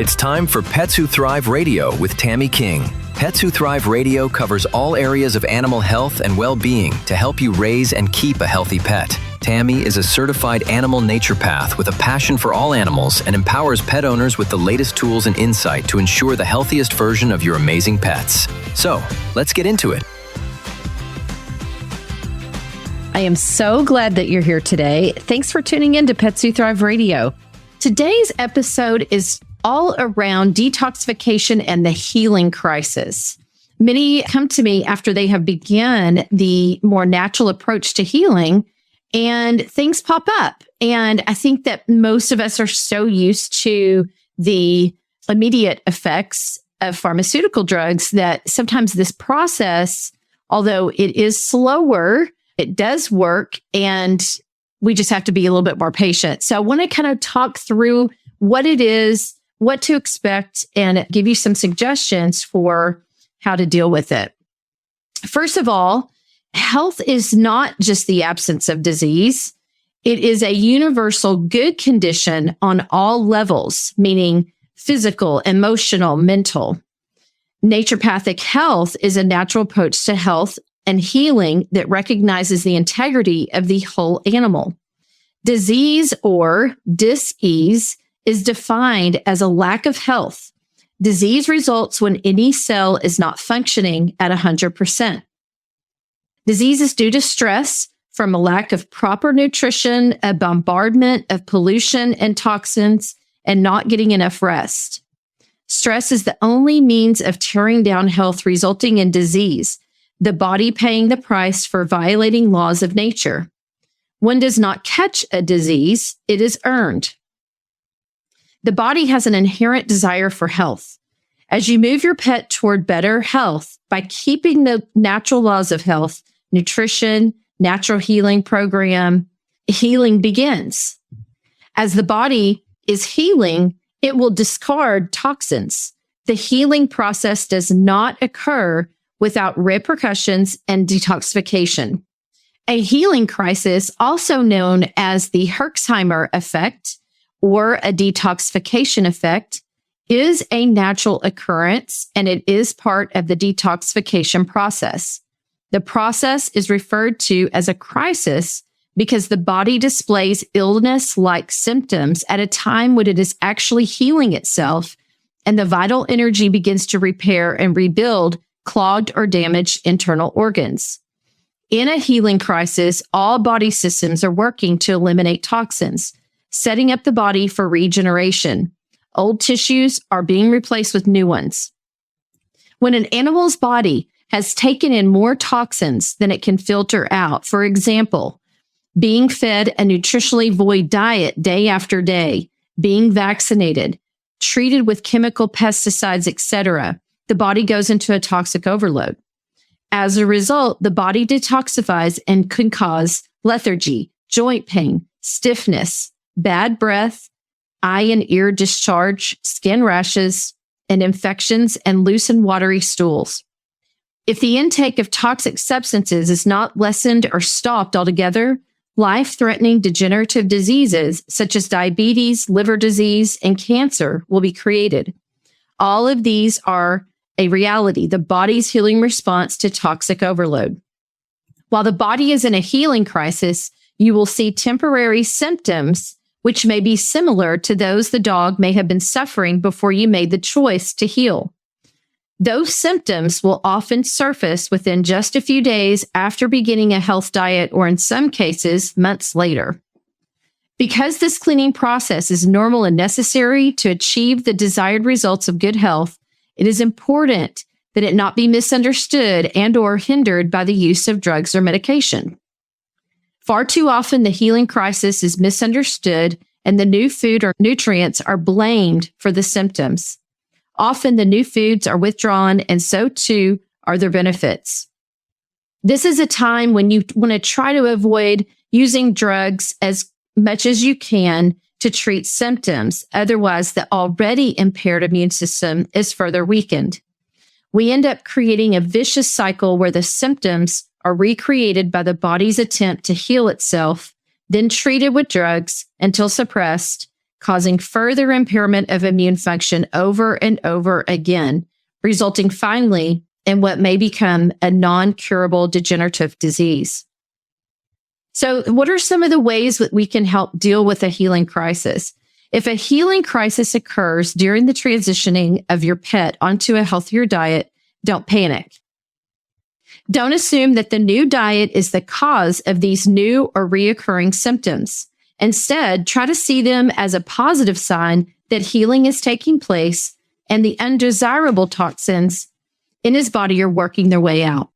It's time for Pets Who Thrive Radio with Tammy King. Pets Who Thrive Radio covers all areas of animal health and well-being to help you raise and keep a healthy pet. Tammy is a certified animal naturopath with a passion for all animals and empowers pet owners with the latest tools and insight to ensure the healthiest version of your amazing pets. So, let's get into it. I am so glad that you're here today. Thanks for tuning in to Pets Who Thrive Radio. Today's episode is all around detoxification and the healing crisis. Many come to me after they have begun the more natural approach to healing, and things pop up. And I think that most of us are so used to the immediate effects of pharmaceutical drugs that sometimes this process, although it is slower, it does work, and we just have to be a little bit more patient. So I want to kind of talk through what it is, what to expect, and give you some suggestions for how to deal with it. First of all, health is not just the absence of disease. It is a universal good condition on all levels, meaning physical, emotional, mental. Naturopathic health is a natural approach to health and healing that recognizes the integrity of the whole animal. Disease or dis-ease is defined as a lack of health. Disease results when any cell is not functioning at 100%. Disease is due to stress from a lack of proper nutrition, a bombardment of pollution and toxins, and not getting enough rest. Stress is the only means of tearing down health, resulting in disease, the body paying the price for violating laws of nature. One does not catch a disease, it is earned. The body has an inherent desire for health. As you move your pet toward better health by keeping the natural laws of health, nutrition, natural healing program, healing begins. As the body is healing, it will discard toxins. The healing process does not occur without repercussions and detoxification. A healing crisis, also known as the Herxheimer effect or a detoxification effect, is a natural occurrence, and it is part of the detoxification process. The process is referred to as a crisis because the body displays illness-like symptoms at a time when it is actually healing itself, and the vital energy begins to repair and rebuild clogged or damaged internal organs. In a healing crisis, all body systems are working to eliminate toxins, setting up the body for regeneration. Old tissues are being replaced with new ones. When an animal's body has taken in more toxins than it can filter out, for example, being fed a nutritionally void diet day after day, being vaccinated, treated with chemical pesticides, etc., the body goes into a toxic overload. As a result, the body detoxifies and can cause lethargy, joint pain, stiffness, bad breath, eye and ear discharge, skin rashes, and infections, and loose and watery stools. If the intake of toxic substances is not lessened or stopped altogether, life-threatening degenerative diseases such as diabetes, liver disease, and cancer will be created. All of these are a reality, the body's healing response to toxic overload. While the body is in a healing crisis, you will see temporary symptoms which may be similar to those the dog may have been suffering before you made the choice to heal. Those symptoms will often surface within just a few days after beginning a health diet, or in some cases, months later. Because this cleaning process is normal and necessary to achieve the desired results of good health, it is important that it not be misunderstood and or hindered by the use of drugs or medication. Far too often, the healing crisis is misunderstood and the new food or nutrients are blamed for the symptoms. Often, the new foods are withdrawn, and so too are their benefits. This is a time when you want to try to avoid using drugs as much as you can to treat symptoms. Otherwise, the already impaired immune system is further weakened. We end up creating a vicious cycle where the symptoms are recreated by the body's attempt to heal itself, then treated with drugs until suppressed, causing further impairment of immune function over and over again, resulting finally in what may become a non-curable degenerative disease. So, what are some of the ways that we can help deal with a healing crisis? If a healing crisis occurs during the transitioning of your pet onto a healthier diet, don't panic. Don't assume that the new diet is the cause of these new or reoccurring symptoms. Instead, try to see them as a positive sign that healing is taking place and the undesirable toxins in his body are working their way out.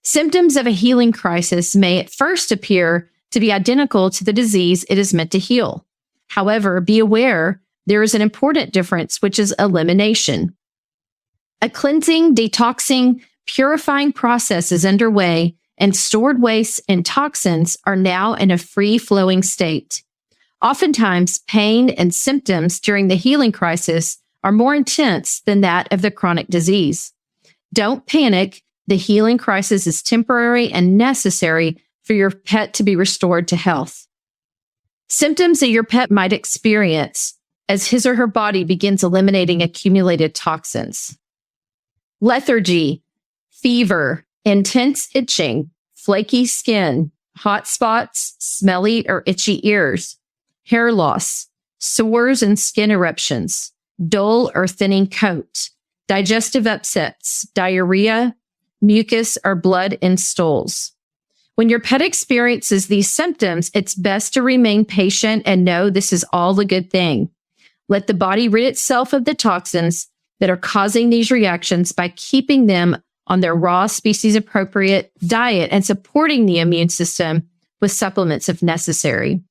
Symptoms of a healing crisis may at first appear to be identical to the disease it is meant to heal. However, be aware there is an important difference, which is elimination. A cleansing, detoxing, purifying process is underway, and stored wastes and toxins are now in a free-flowing state. Oftentimes, pain and symptoms during the healing crisis are more intense than that of the chronic disease. Don't panic. The healing crisis is temporary and necessary for your pet to be restored to health. Symptoms that your pet might experience as his or her body begins eliminating accumulated toxins: lethargy, fever, intense itching, flaky skin, hot spots, smelly or itchy ears, hair loss, sores and skin eruptions, dull or thinning coat, digestive upsets, diarrhea, mucus or blood in stools. When your pet experiences these symptoms, it's best to remain patient and know this is all a good thing. Let the body rid itself of the toxins that are causing these reactions by keeping them on their raw species-appropriate diet and supporting the immune system with supplements if necessary.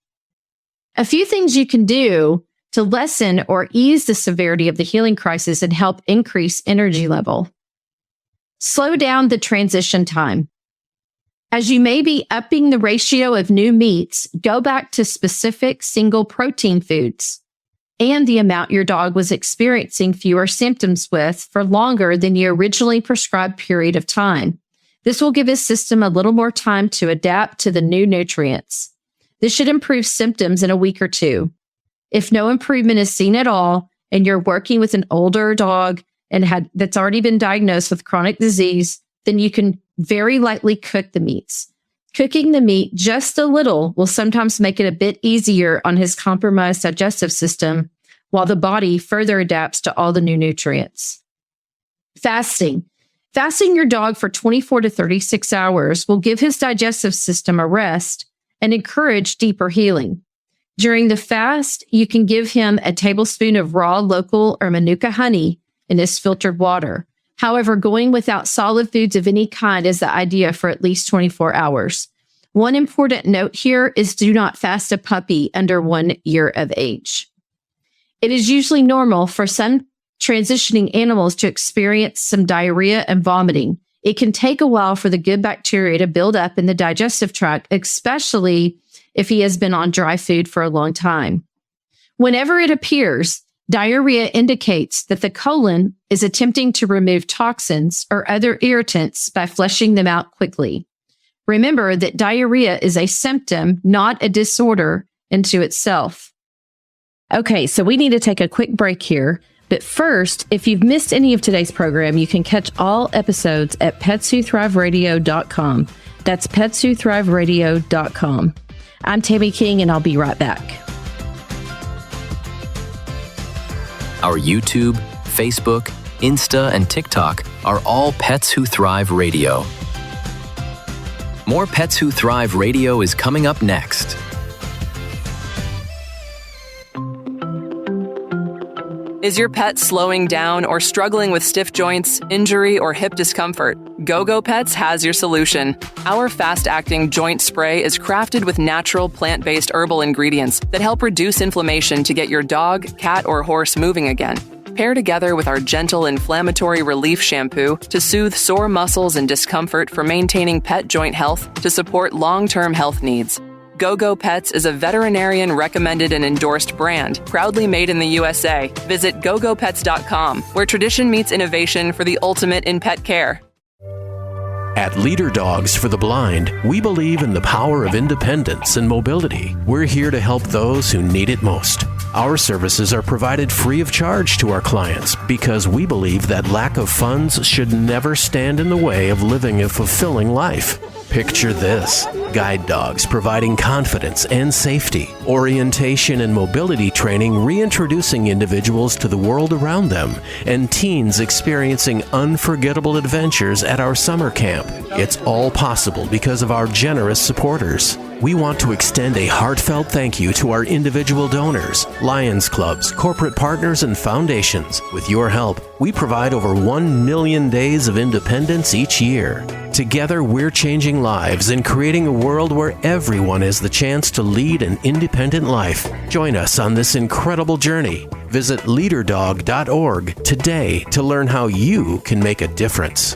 A few things you can do to lessen or ease the severity of the healing crisis and help increase energy level. Slow down the transition time. As you may be upping the ratio of new meats, go back to specific single protein foods and the amount your dog was experiencing fewer symptoms with for longer than your originally prescribed period of time. This will give his system a little more time to adapt to the new nutrients. This should improve symptoms in a week or two. If no improvement is seen at all, and you're working with an older dog and that's already been diagnosed with chronic disease, then you can very lightly cook the meats. Cooking the meat just a little will sometimes make it a bit easier on his compromised digestive system, while the body further adapts to all the new nutrients. Fasting. Fasting your dog for 24 to 36 hours will give his digestive system a rest and encourage deeper healing. During the fast, you can give him a tablespoon of raw, local, or Manuka honey in his filtered water. However, going without solid foods of any kind is the idea for at least 24 hours. One important note here is do not fast a puppy under 1 year of age. It is usually normal for some transitioning animals to experience some diarrhea and vomiting. It can take a while for the good bacteria to build up in the digestive tract, especially if he has been on dry food for a long time. Whenever it appears, diarrhea indicates that the colon is attempting to remove toxins or other irritants by flushing them out quickly. Remember that diarrhea is a symptom, not a disorder into itself. Okay, so we need to take a quick break here. But first, if you've missed any of today's program, you can catch all episodes at petswhothriveradio.com. That's petswhothriveradio.com. I'm Tammy King, and I'll be right back. Our YouTube, Facebook, Insta, and TikTok are all Pets Who Thrive Radio. More Pets Who Thrive Radio is coming up next. Is your pet slowing down or struggling with stiff joints, injury, or hip discomfort? GoGo Pets has your solution. Our fast-acting joint spray is crafted with natural plant-based herbal ingredients that help reduce inflammation to get your dog, cat, or horse moving again. Pair together with our gentle inflammatory relief shampoo to soothe sore muscles and discomfort for maintaining pet joint health to support long-term health needs. GoGo Pets is a veterinarian-recommended and endorsed brand, proudly made in the USA. Visit gogopets.com, where tradition meets innovation for the ultimate in pet care. At Leader Dogs for the Blind, we believe in the power of independence and mobility. We're here to help those who need it most. Our services are provided free of charge to our clients because we believe that lack of funds should never stand in the way of living a fulfilling life. Picture this: guide dogs providing confidence and safety, orientation and mobility training reintroducing individuals to the world around them, and teens experiencing unforgettable adventures at our summer camp. It's all possible because of our generous supporters. We want to extend a heartfelt thank you to our individual donors, Lions Clubs, corporate partners, and foundations. With your help, we provide over 1 million days of independence each year. Together, we're changing lives and creating a world where everyone has the chance to lead an independent life. Join us on this incredible journey. Visit leaderdog.org today to learn how you can make a difference.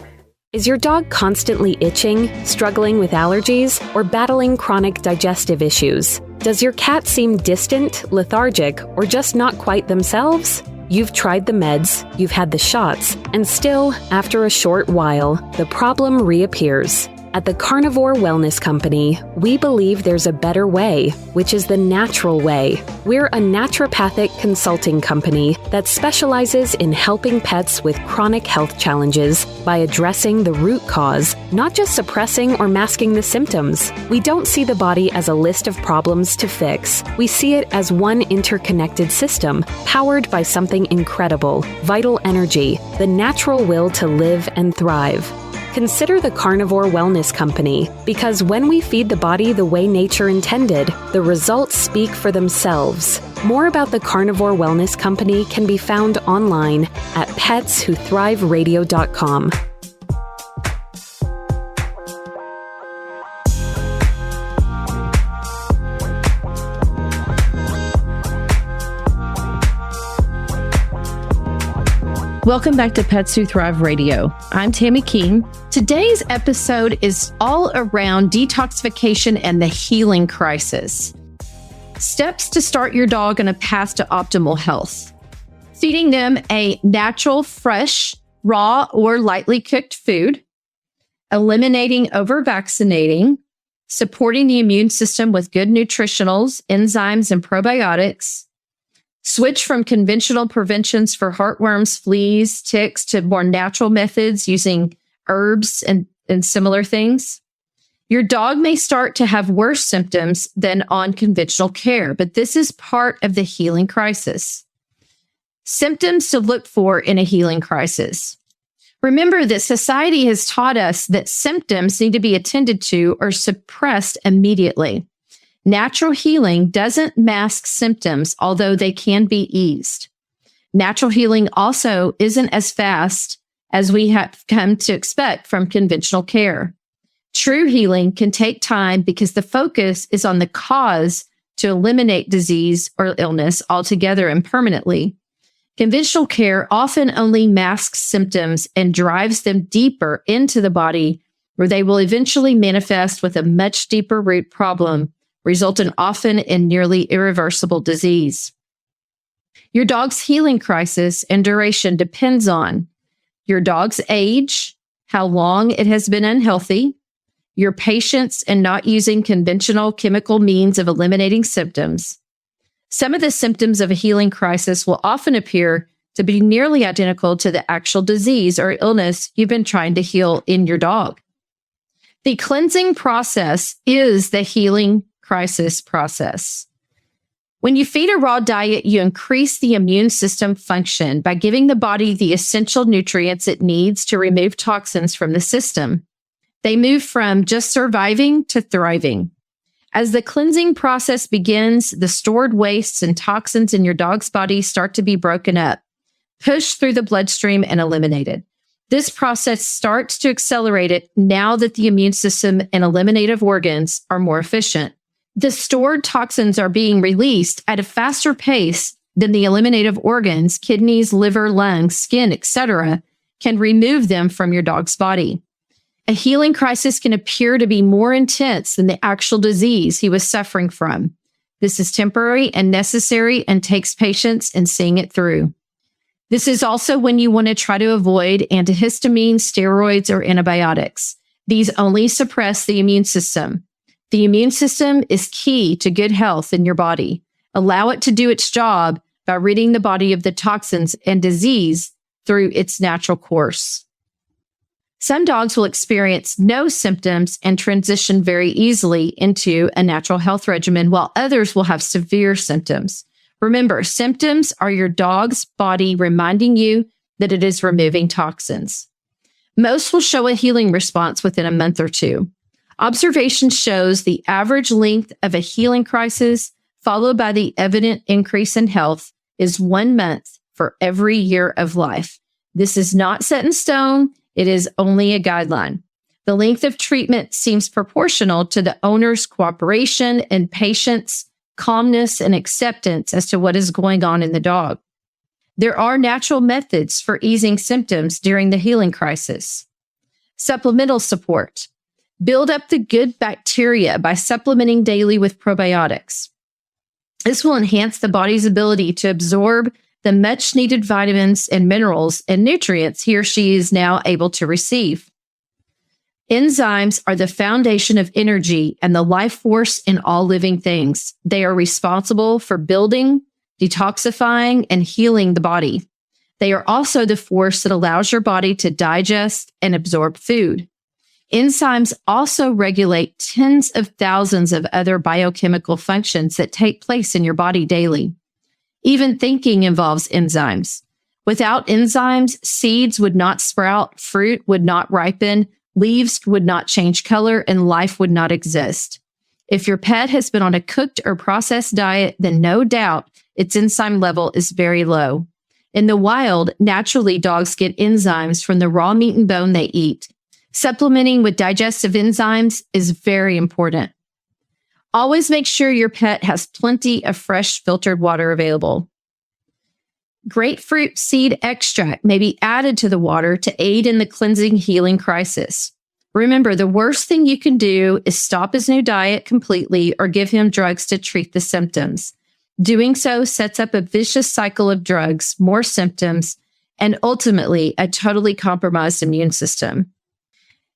Is your dog constantly itching, struggling with allergies, or battling chronic digestive issues? Does your cat seem distant, lethargic, or just not quite themselves? You've tried the meds, you've had the shots, and still, after a short while, the problem reappears. At the Carnivore Wellness Company, we believe there's a better way, which is the natural way. We're a naturopathic consulting company that specializes in helping pets with chronic health challenges by addressing the root cause, not just suppressing or masking the symptoms. We don't see the body as a list of problems to fix. We see it as one interconnected system, powered by something incredible: vital energy, the natural will to live and thrive. Consider the Carnivore Wellness Company, because when we feed the body the way nature intended, the results speak for themselves. More about the Carnivore Wellness Company can be found online at petswhothriveradio.com. Welcome back to Pets Who Thrive Radio. I'm Tammy King. Today's episode is all around detoxification and the healing crisis. Steps to start your dog on a path to optimal health. Feeding them a natural, fresh, raw, or lightly cooked food. Eliminating over-vaccinating. Supporting the immune system with good nutritionals, enzymes, and probiotics. Switch from conventional preventions for heartworms, fleas, ticks to more natural methods using herbs and similar things. Your dog may start to have worse symptoms than on conventional care, but this is part of the healing crisis. Symptoms to look for in a healing crisis. Remember that society has taught us that symptoms need to be attended to or suppressed immediately. Natural healing doesn't mask symptoms, although they can be eased. Natural healing also isn't as fast as we have come to expect from conventional care. True healing can take time because the focus is on the cause to eliminate disease or illness altogether and permanently. Conventional care often only masks symptoms and drives them deeper into the body, where they will eventually manifest with a much deeper root problem, resulting often in nearly irreversible disease. Your dog's healing crisis and duration depends on your dog's age, how long it has been unhealthy, your patience in not using conventional chemical means of eliminating symptoms. Some of the symptoms of a healing crisis will often appear to be nearly identical to the actual disease or illness you've been trying to heal in your dog. The cleansing process is the healing crisis process. When you feed a raw diet, you increase the immune system function by giving the body the essential nutrients it needs to remove toxins from the system. They move from just surviving to thriving. As the cleansing process begins, the stored wastes and toxins in your dog's body start to be broken up, pushed through the bloodstream, and eliminated. This process starts to accelerate it now that the immune system and eliminative organs are more efficient. The stored toxins are being released at a faster pace than the eliminative organs, kidneys, liver, lungs, skin, etc., can remove them from your dog's body. A healing crisis can appear to be more intense than the actual disease he was suffering from. This is temporary and necessary and takes patience in seeing it through. This is also when you want to try to avoid antihistamines, steroids, or antibiotics. These only suppress the immune system. The immune system is key to good health in your body. Allow it to do its job by ridding the body of the toxins and disease through its natural course. Some dogs will experience no symptoms and transition very easily into a natural health regimen, while others will have severe symptoms. Remember, symptoms are your dog's body reminding you that it is removing toxins. Most will show a healing response within a month or two. Observation shows the average length of a healing crisis, followed by the evident increase in health, is 1 month for every year of life. This is not set in stone. It is only a guideline. The length of treatment seems proportional to the owner's cooperation and patience, calmness, and acceptance as to what is going on in the dog. There are natural methods for easing symptoms during the healing crisis. Supplemental support. Build up the good bacteria by supplementing daily with probiotics. This will enhance the body's ability to absorb the much-needed vitamins and minerals and nutrients he or she is now able to receive. Enzymes are the foundation of energy and the life force in all living things. They are responsible for building, detoxifying, and healing the body. They are also the force that allows your body to digest and absorb food. Enzymes also regulate tens of thousands of other biochemical functions that take place in your body daily. Even thinking involves enzymes. Without enzymes, seeds would not sprout, fruit would not ripen, leaves would not change color, and life would not exist. If your pet has been on a cooked or processed diet, then no doubt its enzyme level is very low. In the wild, naturally, dogs get enzymes from the raw meat and bone they eat. Supplementing with digestive enzymes is very important. Always make sure your pet has plenty of fresh filtered water available. Grapefruit seed extract may be added to the water to aid in the cleansing healing crisis. Remember, the worst thing you can do is stop his new diet completely or give him drugs to treat the symptoms. Doing so sets up a vicious cycle of drugs, more symptoms, and ultimately a totally compromised immune system.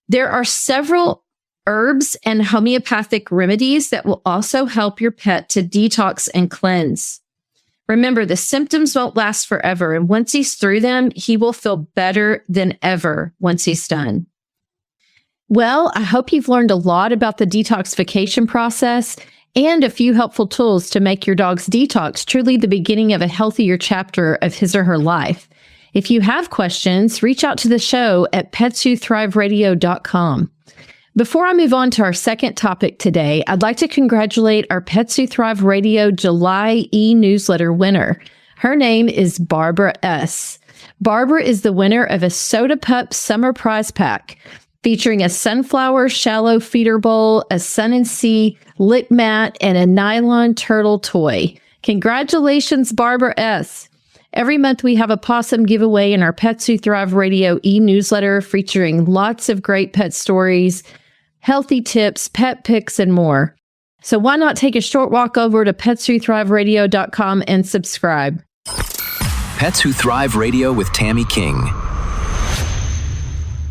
There are several herbs and homeopathic remedies that will also help your pet to detox and cleanse. Remember, the symptoms won't last forever, and once he's through them, he will feel better than ever once he's done. Well, I hope you've learned a lot about the detoxification process and a few helpful tools to make your dog's detox truly the beginning of a healthier chapter of his or her life. If you have questions, reach out to the show at petswhothriveradio.com. Before I move on to our second topic today, I'd like to congratulate our Pets Who Thrive Radio July e-newsletter winner. Her name is Barbara S. Barbara is the winner of a Soda Pup Summer Prize Pack featuring a sunflower shallow feeder bowl, a Sun and Sea lick mat, and a nylon turtle toy. Congratulations, Barbara S. Every month we have a possum giveaway in our Pets Who Thrive Radio e-newsletter featuring lots of great pet stories, healthy tips, pet pics, and more. So why not take a short walk over to petswhothriveradio.com and subscribe. Pets Who Thrive Radio with Tammy King.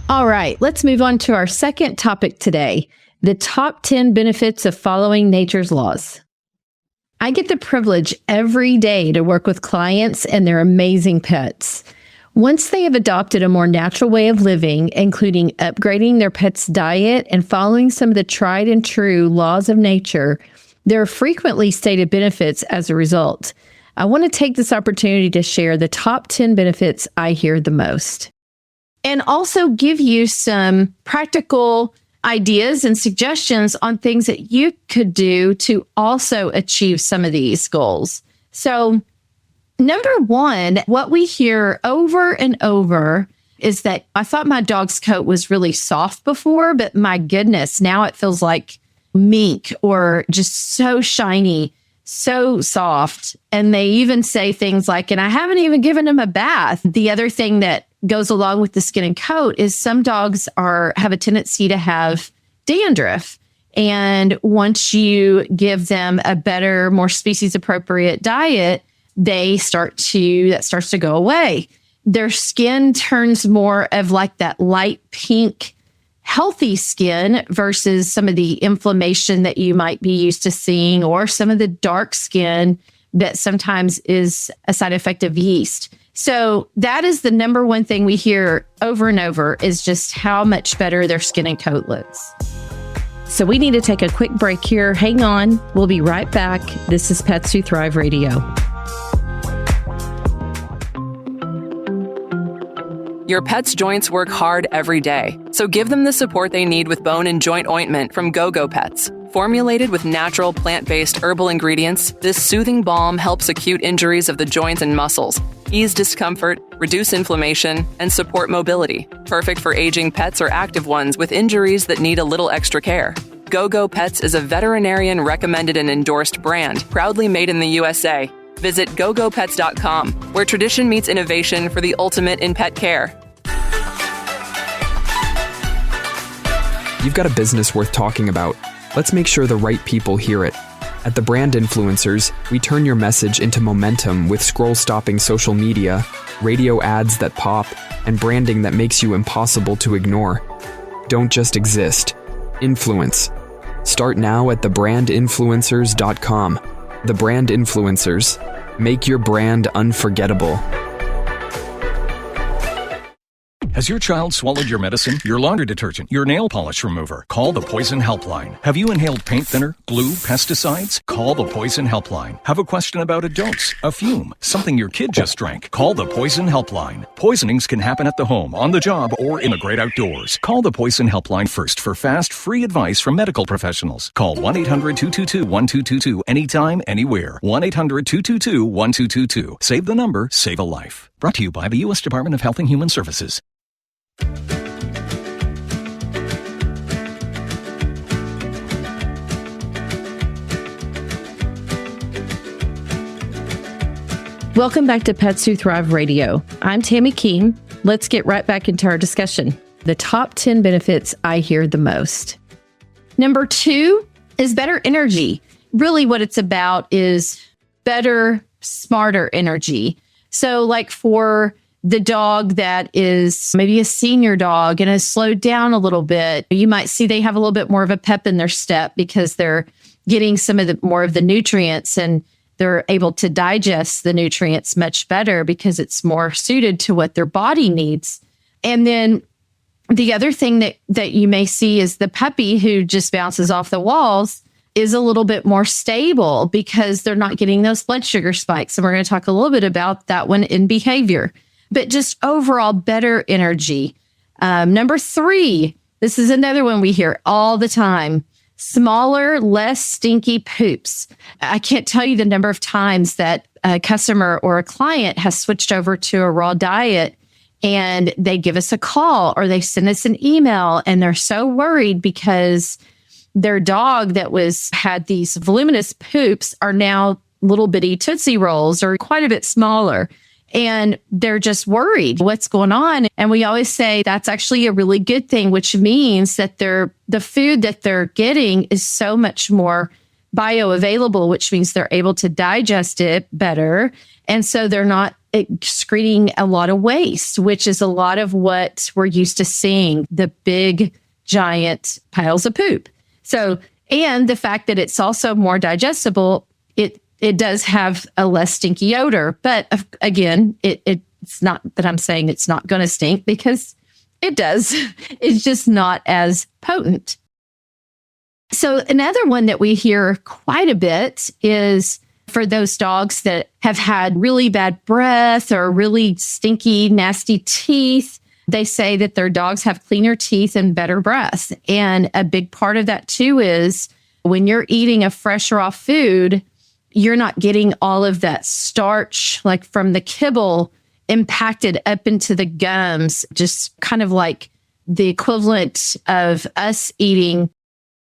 All right, let's move on to our second topic today, the top 10 benefits of following nature's laws. I get the privilege every day to work with clients and their amazing pets. Once they have adopted a more natural way of living, including upgrading their pet's diet and following some of the tried and true laws of nature, there are frequently stated benefits as a result. I want to take this opportunity to share the top 10 benefits I hear the most, and also give you some practical ideas and suggestions on things that you could do to also achieve some of these goals. So, number one, what we hear over and over is that I thought my dog's coat was really soft before, but my goodness, now it feels like mink or just so shiny, so soft. And they even say things like, and I haven't even given him a bath. The other thing that goes along with the skin and coat is some dogs have a tendency to have dandruff. And once you give them a better, more species appropriate diet, that starts to go away. Their skin turns more of like that light pink, healthy skin versus some of the inflammation that you might be used to seeing, or some of the dark skin that sometimes is a side effect of yeast. So that is the number one thing we hear over and over, is just how much better their skin and coat looks. So we need to take a quick break here. Hang on. We'll be right back. This is Pets Who Thrive Radio. Your pet's joints work hard every day, so give them the support they need with bone and joint ointment from Go-Go Pets. Formulated with natural plant-based herbal ingredients, this soothing balm helps acute injuries of the joints and muscles, ease discomfort, reduce inflammation, and support mobility. Perfect for aging pets or active ones with injuries that need a little extra care. Go-Go Pets is a veterinarian-recommended and endorsed brand, proudly made in the USA. Visit gogopets.com, where tradition meets innovation for the ultimate in pet care. You've got a business worth talking about. Let's make sure the right people hear it. At The Brand Influencers, we turn your message into momentum with scroll-stopping social media, radio ads that pop, and branding that makes you impossible to ignore. Don't just exist. Influence. Start now at thebrandinfluencers.com. The Brand Influencers. Make your brand unforgettable. Has your child swallowed your medicine, your laundry detergent, your nail polish remover? Call the Poison Helpline. Have you inhaled paint thinner, glue, pesticides? Call the Poison Helpline. Have a question about a dose, a fume, something your kid just drank? Call the Poison Helpline. Poisonings can happen at the home, on the job, or in the great outdoors. Call the Poison Helpline first for fast, free advice from medical professionals. Call 1-800-222-1222 anytime, anywhere. 1-800-222-1222. Save the number, save a life. Brought to you by the U.S. Department of Health and Human Services. Welcome back to Pets Who Thrive Radio. I'm Tammy King. Let's get right back into our discussion. The top 10 benefits I hear the most. Number 2 is better energy. Really what it's about is better, smarter energy. So like for the dog that is maybe a senior dog and has slowed down a little bit, you might see they have a little bit more of a pep in their step because they're getting some of the more of the nutrients, and they're able to digest the nutrients much better because it's more suited to what their body needs. And then the other thing that you may see is the puppy who just bounces off the walls is a little bit more stable because they're not getting those blood sugar spikes. And we're going to talk a little bit about that one in behavior. But just overall better energy. Number 3, this is another one we hear all the time. Smaller, less stinky poops. I can't tell you the number of times that a customer or a client has switched over to a raw diet and they give us a call or they send us an email and they're so worried because their dog that had these voluminous poops are now little bitty Tootsie Rolls or quite a bit smaller. And they're just worried what's going on. And we always say that's actually a really good thing, which means that the food that they're getting is so much more bioavailable, which means they're able to digest it better. And so they're not excreting a lot of waste, which is a lot of what we're used to seeing, the big, giant piles of poop. So, and the fact that it's also more digestible, it does have a less stinky odor. But again, it's not that I'm saying it's not going to stink, because it does. It's just not as potent. So another one that we hear quite a bit is for those dogs that have had really bad breath or really stinky, nasty teeth. They say that their dogs have cleaner teeth and better breath. And a big part of that too is when you're eating a fresh raw food, you're not getting all of that starch, like from the kibble, impacted up into the gums, just kind of like the equivalent of us eating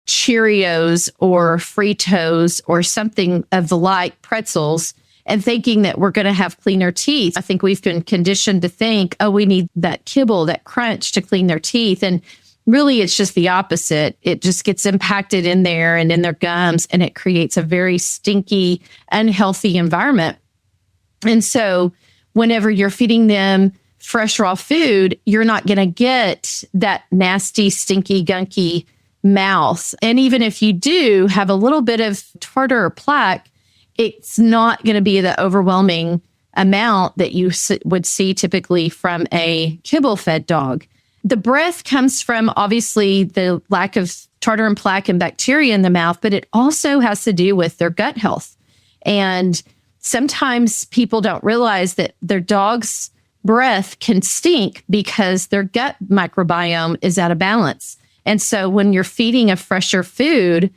Cheerios or Fritos or something of the like, pretzels, and thinking that we're going to have cleaner teeth. I think we've been conditioned to think, oh, we need that kibble, that crunch to clean their teeth. And really, it's just the opposite. It just gets impacted in there and in their gums, and it creates a very stinky, unhealthy environment. And so whenever you're feeding them fresh raw food, you're not going to get that nasty, stinky, gunky mouth. And even if you do have a little bit of tartar or plaque, it's not going to be the overwhelming amount that you would see typically from a kibble-fed dog. The breath comes from obviously the lack of tartar and plaque and bacteria in the mouth, but it also has to do with their gut health. And sometimes people don't realize that their dog's breath can stink because their gut microbiome is out of balance. And so when you're feeding a fresher food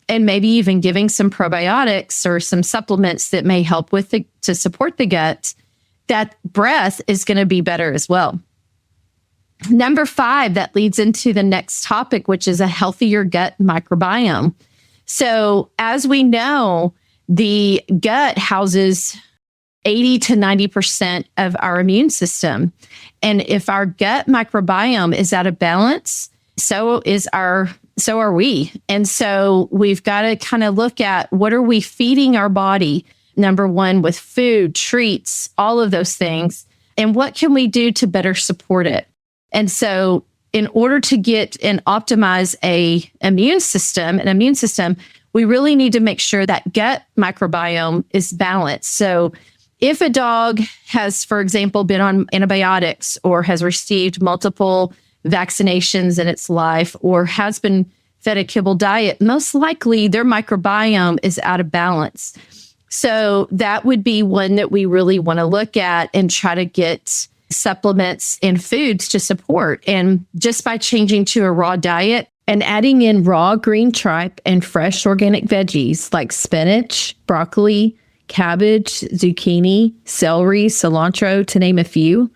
and maybe even giving some probiotics or some supplements that may help with to support the gut, that breath is going to be better as well. Number 5, that leads into the next topic, which is a healthier gut microbiome. So as we know, the gut houses 80 to 90% of our immune system. And if our gut microbiome is out of balance, so are we. And so we've got to kind of look at what are we feeding our body, number one, with food, treats, all of those things, and what can we do to better support it? And so in order to get and optimize an immune system, we really need to make sure that gut microbiome is balanced. So if a dog has, for example, been on antibiotics or has received multiple vaccinations in its life or has been fed a kibble diet, most likely their microbiome is out of balance. So that would be one that we really want to look at and try to get supplements and foods to support. And just by changing to a raw diet and adding in raw green tripe and fresh organic veggies like spinach, broccoli, cabbage, zucchini, celery, cilantro, to name a few,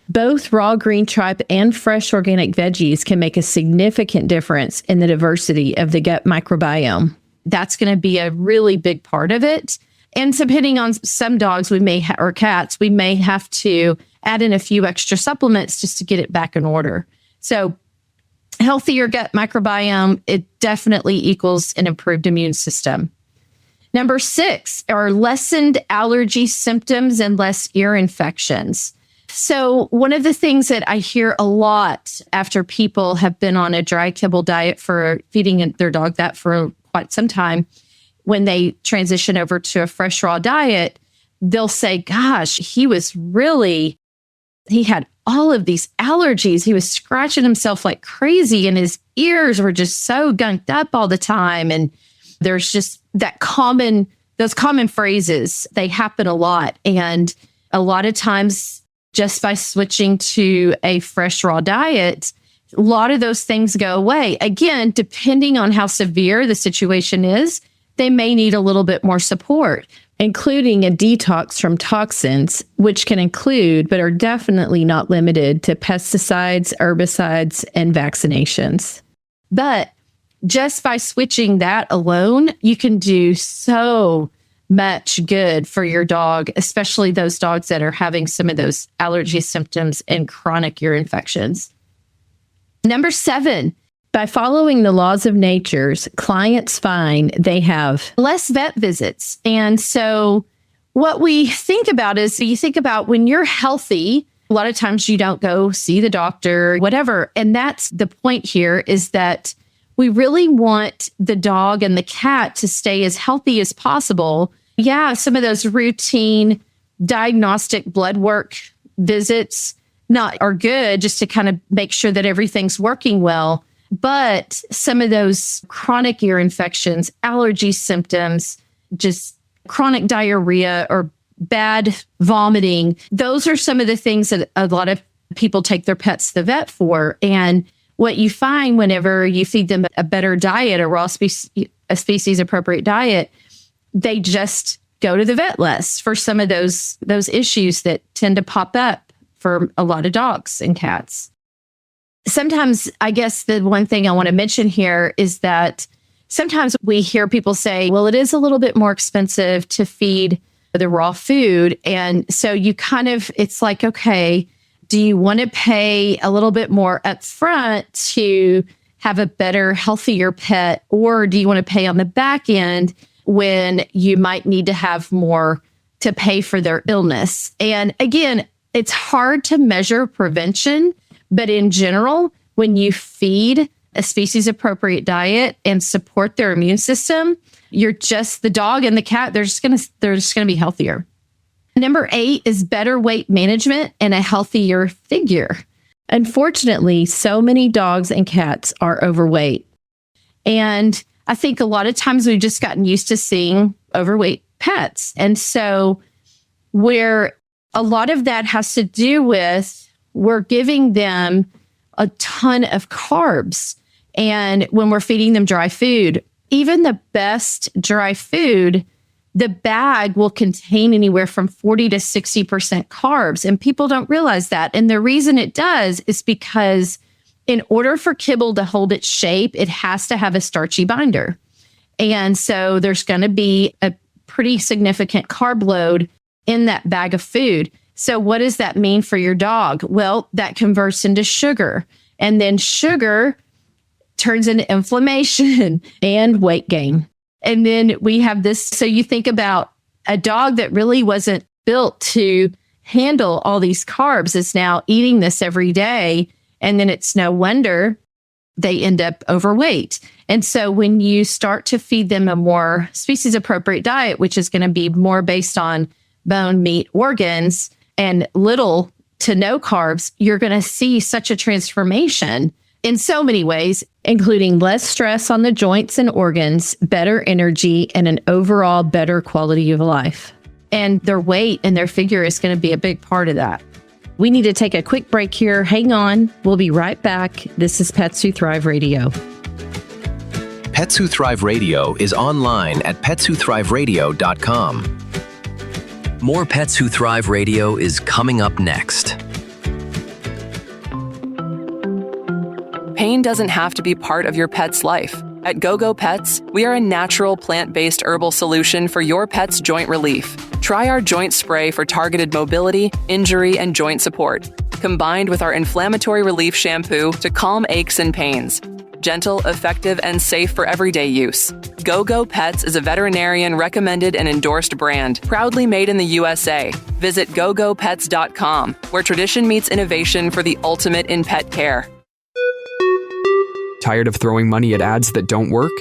both raw green tripe and fresh organic veggies can make a significant difference in the diversity of the gut microbiome. That's going to be a really big part of it. And depending on some dogs or cats, we may have to add in a few extra supplements just to get it back in order. So healthier gut microbiome, it definitely equals an improved immune system. Number 6 are lessened allergy symptoms and less ear infections. So one of the things that I hear a lot after people have been on a dry kibble diet for feeding their dog that for quite some time, when they transition over to a fresh raw diet, they'll say, gosh, he had all of these allergies. He was scratching himself like crazy and his ears were just so gunked up all the time. And there's just those common phrases, they happen a lot. And a lot of times just by switching to a fresh raw diet, a lot of those things go away. Again, depending on how severe the situation is, they may need a little bit more support, including a detox from toxins, which can include, but are definitely not limited to pesticides, herbicides, and vaccinations. But just by switching that alone, you can do so much good for your dog, especially those dogs that are having some of those allergy symptoms and chronic ear infections. Number 7, by following the laws of nature, clients find they have less vet visits. And so what we think about is you think about when you're healthy, a lot of times you don't go see the doctor, whatever. And that's the point here, is that we really want the dog and the cat to stay as healthy as possible. Yeah, some of those routine diagnostic blood work visits are good just to kind of make sure that everything's working well. But some of those chronic ear infections, allergy symptoms, just chronic diarrhea or bad vomiting, those are some of the things that a lot of people take their pets to the vet for. And what you find whenever you feed them a better diet, a species appropriate diet, they just go to the vet less for some of those issues that tend to pop up for a lot of dogs and cats. Sometimes, I guess the one thing I want to mention here is that sometimes we hear people say, well, it is a little bit more expensive to feed the raw food. And so it's like, okay, do you want to pay a little bit more upfront to have a better, healthier pet? Or do you want to pay on the back end when you might need to have more to pay for their illness? And again, it's hard to measure prevention, but in general, when you feed a species appropriate diet and support their immune system, the dog and the cat, they're just going to be healthier. Number 8 is better weight management and a healthier figure. Unfortunately, so many dogs and cats are overweight. And I think a lot of times we've just gotten used to seeing overweight pets. And so where a lot of that has to do with, we're giving them a ton of carbs. And when we're feeding them dry food, even the best dry food, the bag will contain anywhere from 40 to 60% carbs. And people don't realize that. And the reason it does is because in order for kibble to hold its shape, it has to have a starchy binder. And so there's going to be a pretty significant carb load in that bag of food. So what does that mean for your dog? Well, that converts into sugar. And then sugar turns into inflammation and weight gain. And then we have this. So you think about a dog that really wasn't built to handle all these carbs is now eating this every day. And then it's no wonder they end up overweight. And so when you start to feed them a more species appropriate diet, which is going to be more based on bone, meat, organs, and little to no carbs, you're going to see such a transformation in so many ways, including less stress on the joints and organs, better energy, and an overall better quality of life. And their weight and their figure is going to be a big part of that. We need to take a quick break here. Hang on. We'll be right back. This is Pets Who Thrive Radio. Pets Who Thrive Radio is online at petswhothriveradio.com. More Pets Who Thrive Radio is coming up next. Pain doesn't have to be part of your pet's life. At GoGo Pets, we are a natural plant-based herbal solution for your pet's joint relief. Try our joint spray for targeted mobility, injury, and joint support, combined with our inflammatory relief shampoo to calm aches and pains. Gentle, effective, and safe for everyday use. GoGo Pets is a veterinarian-recommended and endorsed brand, proudly made in the USA. Visit gogopets.com, where tradition meets innovation for the ultimate in pet care. Tired of throwing money at ads that don't work?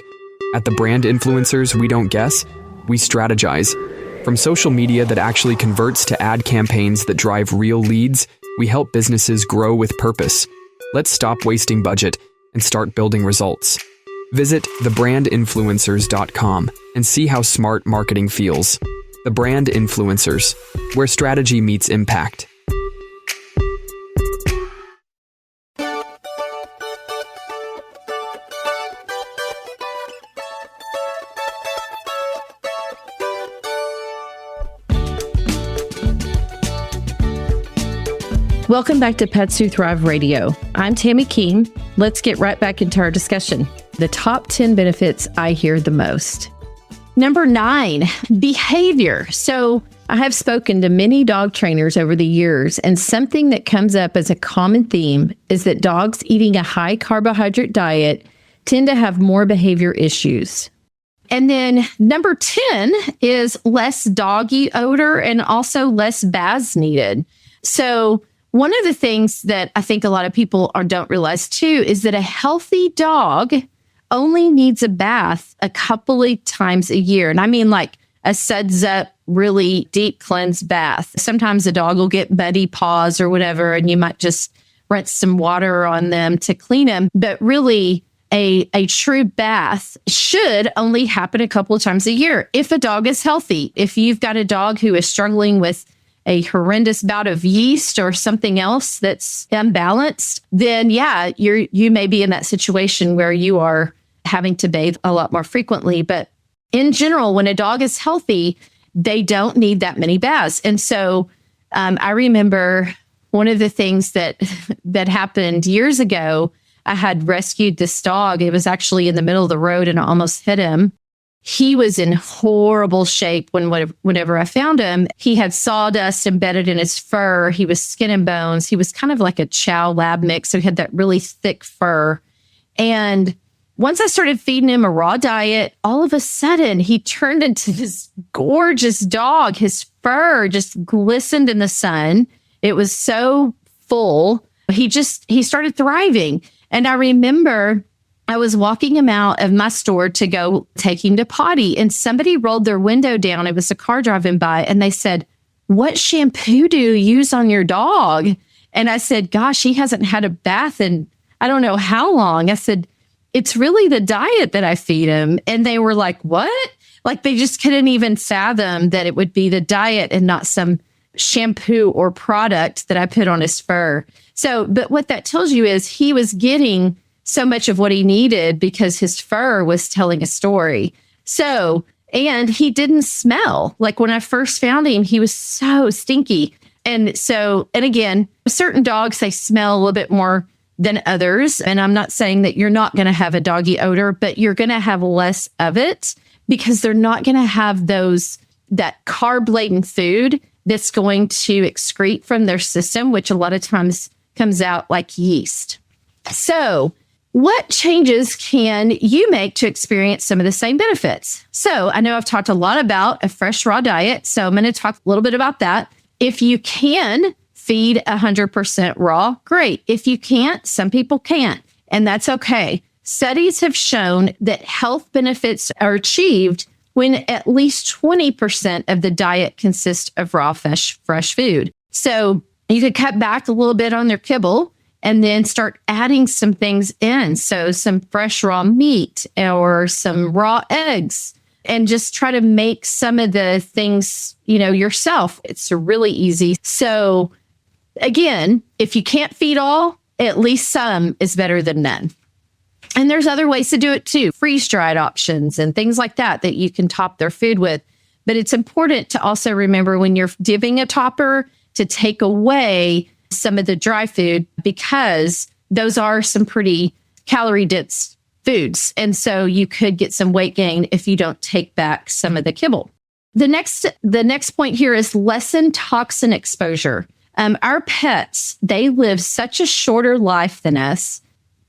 At the brand influencers we don't guess, we strategize. From social media that actually converts to ad campaigns that drive real leads, we help businesses grow with purpose. Let's stop wasting budget and start building results. Visit thebrandinfluencers.com and see how smart marketing feels. The Brand Influencers, where strategy meets impact. Welcome back to Pets Who Thrive Radio. I'm Tammy King. Let's get right back into our discussion. The top 10 benefits I hear the most. Number 9, behavior. So I have spoken to many dog trainers over the years, and something that comes up as a common theme is that dogs eating a high carbohydrate diet tend to have more behavior issues. And then number 10 is less doggy odor and also less baths needed. So one of the things that I think a lot of people don't realize too is that a healthy dog only needs a bath a couple of times a year. And I mean like a suds up, really deep cleanse bath. Sometimes a dog will get muddy paws or whatever, and you might just rinse some water on them to clean them. But really, a true bath should only happen a couple of times a year if a dog is healthy. If you've got a dog who is struggling with a horrendous bout of yeast or something else that's imbalanced, then yeah, you may be in that situation where you are having to bathe a lot more frequently. But in general, when a dog is healthy, they don't need that many baths. And so I remember one of the things that happened years ago. I had rescued this dog. It was actually in the middle of the road and I almost hit him. He was in horrible shape whenever I found him. He had sawdust embedded in his fur. He was skin and bones. He was kind of like a Chow lab mix. So he had that really thick fur. And once I started feeding him a raw diet, all of a sudden he turned into this gorgeous dog. His fur just glistened in the sun. It was so full. He started thriving. And I remember I was walking him out of my store to go take him to potty, and somebody rolled their window down. It was a car driving by, and they said, "What shampoo do you use on your dog?" And I said, "Gosh, he hasn't had a bath in I don't know how long." I said, "It's really the diet that I feed him." And they were like, "What?" Like they just couldn't even fathom that it would be the diet and not some shampoo or product that I put on his fur. So, but what that tells you is he was getting so much of what he needed because his fur was telling a story. So, and he didn't smell. Like when I first found him, he was so stinky. And again, certain dogs, they smell a little bit more than others. And I'm not saying that you're not going to have a doggy odor, but you're going to have less of it because they're not going to have that carb-laden food that's going to excrete from their system, which a lot of times comes out like yeast. So what changes can you make to experience some of the same benefits? So I know I've talked a lot about a fresh raw diet, so I'm going to talk a little bit about that. If you can feed 100% raw, great. If you can't, some people can't, and that's okay. Studies have shown that health benefits are achieved when at least 20% of the diet consists of raw fresh food. So you could cut back a little bit on their kibble and then start adding some things in. So some fresh raw meat or some raw eggs, and just try to make some of the things, yourself. It's really easy. So again, if you can't feed all, at least some is better than none. And there's other ways to do it too. Freeze-dried options and things like that you can top their food with. But it's important to also remember when you're giving a topper to take away some of the dry food, because those are some pretty calorie-dense foods. And so you could get some weight gain if you don't take back some of the kibble. The next point here is lessen toxin exposure. Our pets, they live such a shorter life than us,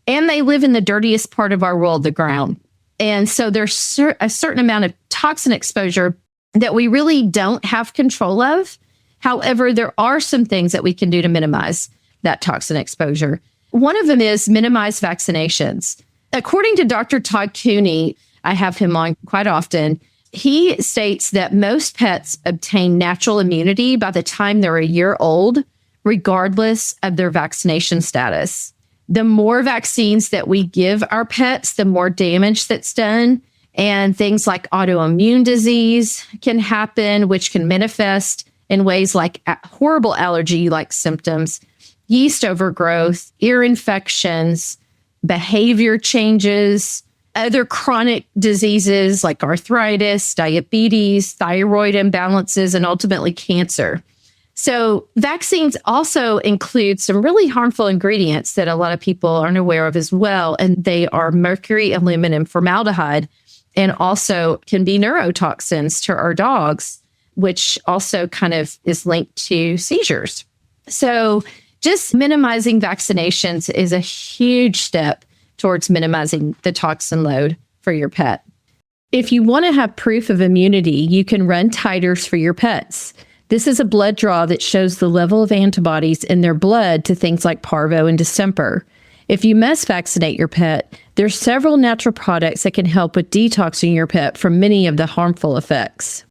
and they live in the dirtiest part of our world, the ground. And so there's a certain amount of toxin exposure that we really don't have control of. However, there are some things that we can do to minimize that toxin exposure. One of them is minimize vaccinations. According to Dr. Todd Cooney, I have him on quite often, he states that most pets obtain natural immunity by the time they're a year old, regardless of their vaccination status. The more vaccines that we give our pets, the more damage that's done. And things like autoimmune disease can happen, which can manifest in ways like horrible allergy-like symptoms, yeast overgrowth, ear infections, behavior changes, other chronic diseases like arthritis, diabetes, thyroid imbalances, and ultimately cancer. So vaccines also include some really harmful ingredients that a lot of people aren't aware of as well. And they are mercury, aluminum, formaldehyde, and also can be neurotoxins to our dogs, which also kind of is linked to seizures. So just minimizing vaccinations is a huge step towards minimizing the toxin load for your pet. If you want to have proof of immunity, you can run titers for your pets. This is a blood draw that shows the level of antibodies in their blood to things like parvo and distemper. If you must vaccinate your pet, there's several natural products that can help with detoxing your pet from many of the harmful effects.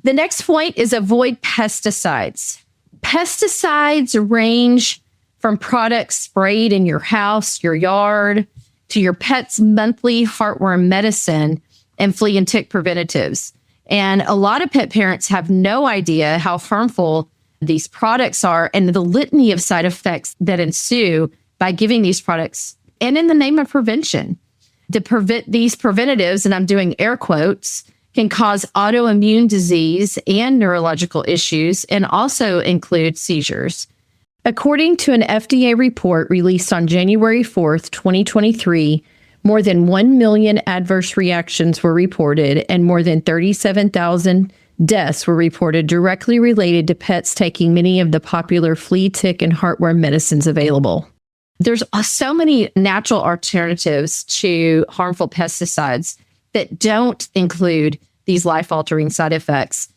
The next point is avoid pesticides. Pesticides range from products sprayed in your house, your yard, to your pet's monthly heartworm medicine and flea and tick preventatives. And a lot of pet parents have no idea how harmful these products are and the litany of side effects that ensue by giving these products and in the name of prevention. These preventatives, and I'm doing air quotes, can cause autoimmune disease and neurological issues and also include seizures. According to an FDA report released on January 4th, 2023, more than 1 million adverse reactions were reported and more than 37,000 deaths were reported directly related to pets taking many of the popular flea, tick, and heartworm medicines available. There's so many natural alternatives to harmful pesticides that don't include these life-altering side effects.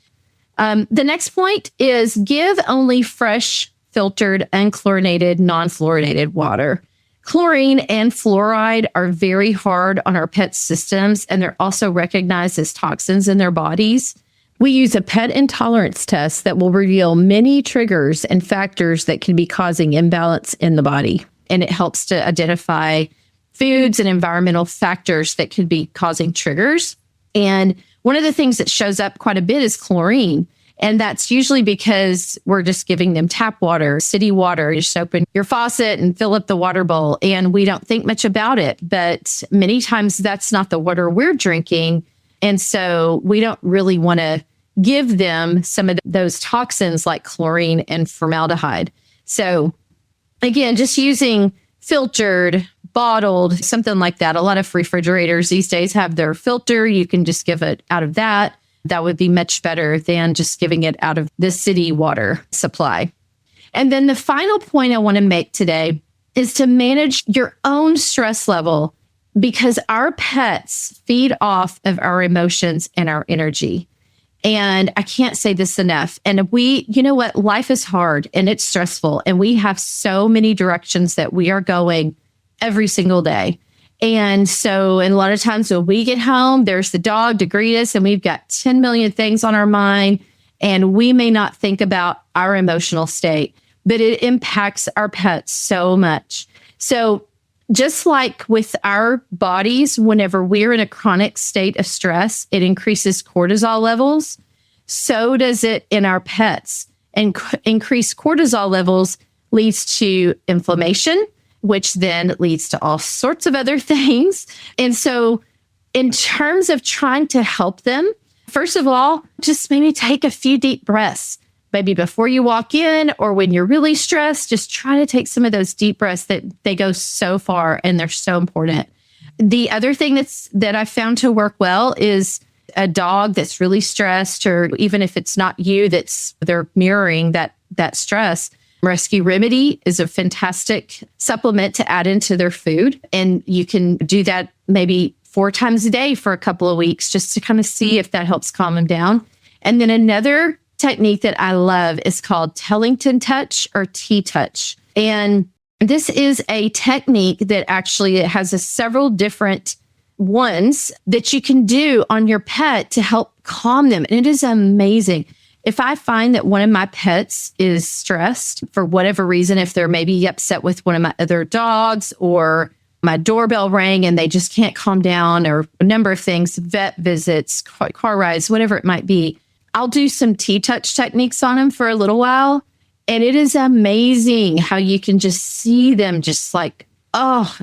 The next point is give only fresh filtered, unchlorinated, non-fluorinated water. Chlorine and fluoride are very hard on our pets' systems, and they're also recognized as toxins in their bodies. We use a pet intolerance test that will reveal many triggers and factors that can be causing imbalance in the body. And it helps to identify foods and environmental factors that could be causing triggers. And one of the things that shows up quite a bit is chlorine. And that's usually because we're just giving them tap water, city water. You just open your faucet and fill up the water bowl, and we don't think much about it. But many times that's not the water we're drinking. And so we don't really want to give them some of those toxins like chlorine and formaldehyde. So again, just using filtered, bottled, something like that. A lot of refrigerators these days have their filter. You can just give it out of that. That would be much better than just giving it out of the city water supply. And then the final point I want to make today is to manage your own stress level, because our pets feed off of our emotions and our energy. And I can't say this enough. And you know what? Life is hard and it's stressful. And we have so many directions that we are going every single day. And so, and a lot of times when we get home, there's the dog to greet us, and we've got 10 million things on our mind, and we may not think about our emotional state, but it impacts our pets so much. So just like with our bodies, whenever we're in a chronic state of stress, it increases cortisol levels. So does it in our pets. And increased cortisol levels leads to inflammation, which then leads to all sorts of other things. And so in terms of trying to help them, first of all, just maybe take a few deep breaths. Maybe before you walk in or when you're really stressed, just try to take some of those deep breaths that they go so far and they're so important. The other thing that I found to work well is a dog that's really stressed, or even if it's not you, they're mirroring that stress. Rescue Remedy is a fantastic supplement to add into their food. And you can do that maybe 4 times a day for a couple of weeks just to kind of see if that helps calm them down. And then another technique that I love is called Tellington Touch or T-Touch. And this is a technique that actually has several different ones that you can do on your pet to help calm them. And it is amazing. If I find that one of my pets is stressed for whatever reason, if they're maybe upset with one of my other dogs, or my doorbell rang and they just can't calm down, or a number of things, vet visits, car rides, whatever it might be, I'll do some T-touch techniques on them for a little while. And it is amazing how you can just see them just like,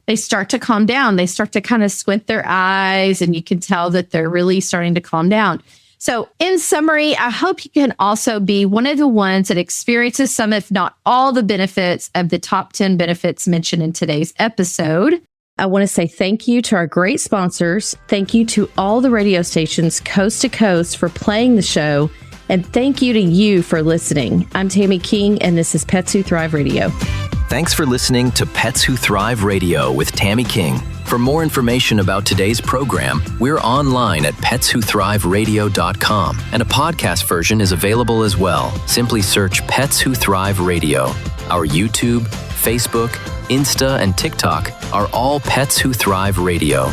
they start to calm down. They start to kind of squint their eyes, and you can tell that they're really starting to calm down. So in summary, I hope you can also be one of the ones that experiences some, if not all, the benefits of the top 10 benefits mentioned in today's episode. I want to say thank you to our great sponsors. Thank you to all the radio stations coast to coast for playing the show. And thank you to you for listening. I'm Tammy King, and this is Pets Who Thrive Radio. Thanks for listening to Pets Who Thrive Radio with Tammy King. For more information about today's program, we're online at petswhothriveradio.com, and a podcast version is available as well. Simply search Pets Who Thrive Radio. Our YouTube, Facebook, Insta, and TikTok are all Pets Who Thrive Radio.